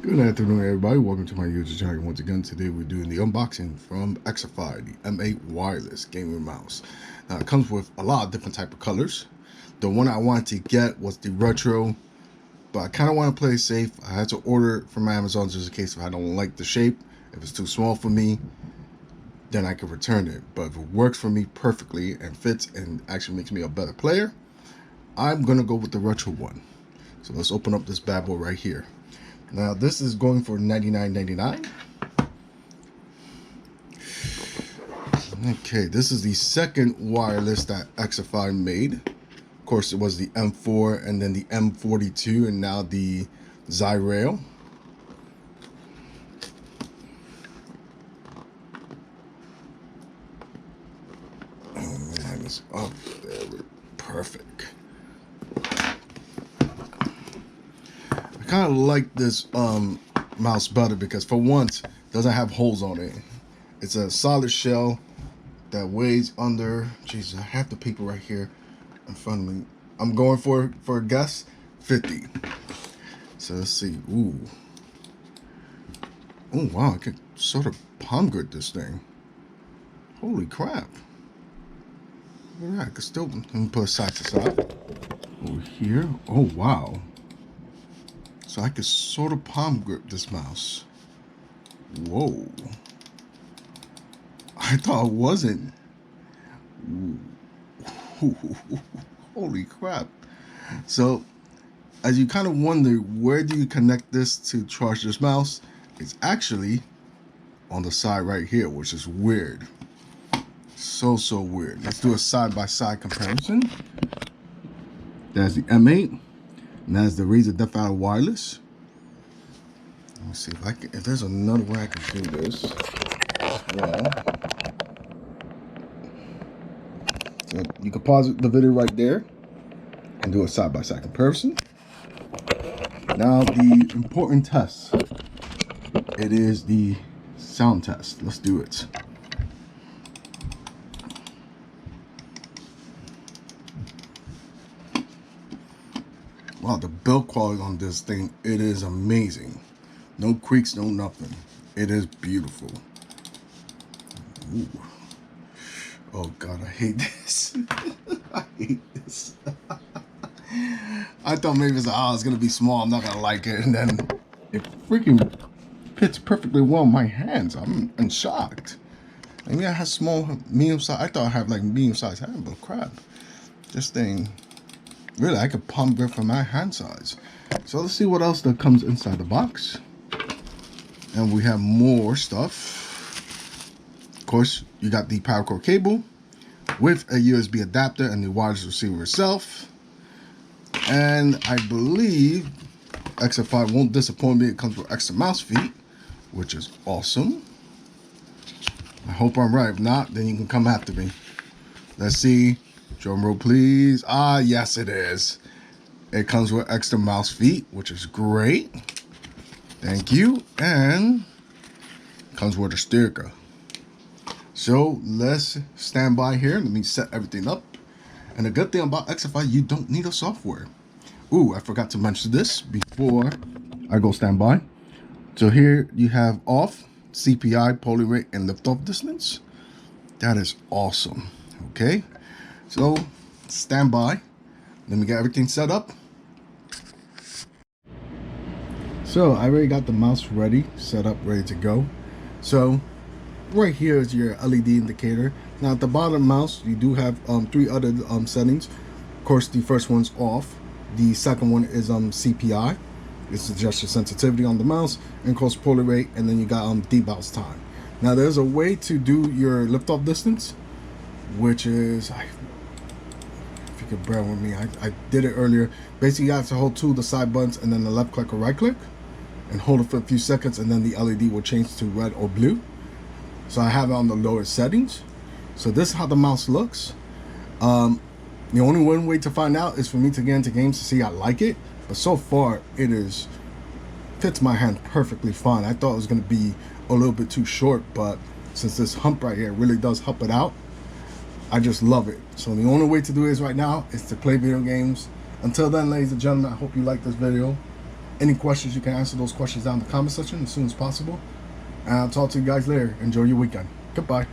Good afternoon, everybody. Welcome to my YouTube channel. Once again, today we're doing the unboxing from Xtrfy, the M8 wireless gaming mouse. Now, it comes with a lot of different type of colors. The one I wanted to get was the retro, but I kind of want to play it safe. I had to order it from Amazon just in case if I don't like the shape. If it's too small for me, then I can return it. But if it works for me perfectly and fits and actually makes me a better player, I'm gonna go with the retro one. So let's open up this bad boy right here. Now this is going for $99.99. Okay, this is the second wireless that Xtrfy made. Of course, it was the M4 and then the M42 and now the Z790. Oh man, it's up there. Perfect. I kind of like this mouse better because for once it doesn't have holes on it. It's a solid shell that weighs under, Jesus, I have the paper right here in front of me. I'm going for a guess, 50. So let's see. Ooh. Oh wow, I can sort of palm grip this thing. Holy crap. Look at that. I can still, let me put it side to side. Over here. Oh wow. So I could sort of palm grip this mouse. Whoa. I thought it wasn't. Holy crap. So, as you kind of wonder, where do you connect this to charge this mouse? It's actually on the side right here, which is weird. So weird. Let's do a side-by-side comparison. There's the M8. And that's the Razer DeathStalker wireless. Let me see if I can. If there's another way I can do this as well. So you can pause the video right there and do a side-by-side comparison. Now the important test. It is the sound test. Let's do it. Wow, the build quality on this thing, it is amazing. No creaks, no nothing. It is beautiful. Ooh. Oh God, I hate this. I hate this. I thought maybe it's gonna be small, I'm not gonna like it, and then it freaking fits perfectly well in my hands. I'm shocked. Maybe I have small, medium size. I thought I had like medium sized hand, but crap. This thing, really, I could palm grip for my hand size. So let's see what else that comes inside the box. And we have more stuff. Of course, you got the power cord cable with a USB adapter and the wireless receiver itself. And I believe Xtrfy won't disappoint me. It comes with extra mouse feet, which is awesome. I hope I'm right. If not, then you can come after me. Let's see. Drum roll, please. Ah, yes, it is. It comes with extra mouse feet, which is great. Thank you. And it comes with a sticker. So let's stand by here. Let me set everything up. And the good thing about Xtrfy, you don't need a software. Ooh, I forgot to mention this before I go stand by. So here you have off, CPI, poly rate, and liftoff distance. That is awesome. Okay. So, stand by. Let me get everything set up. So, I already got the mouse ready, set up, ready to go. So, right here is your LED indicator. Now, at the bottom of the mouse, you do have 3 other settings. Of course, the first one's off. The second one is CPI. It's just your sensitivity on the mouse. And of course, poly rate. And then you got debounce time. Now, there's a way to do your liftoff distance, which is... if you could bear with me, I did it earlier. Basically, you have to hold 2 of the side buttons and then the left click or right click and hold it for a few seconds, and then the LED will change to red or blue. So I have it on the lower settings. So this is how the mouse looks. The only one way to find out is for me to get into games to see I like it, but so far it fits my hand perfectly fine. I thought it was going to be a little bit too short, but since this hump right here really does hump it out, I just love it. So the only way to do this right now is to play video games. Until then, ladies and gentlemen, I hope you like this video. Any questions, you can answer those questions down in the comment section as soon as possible. And I'll talk to you guys later. Enjoy your weekend. Goodbye.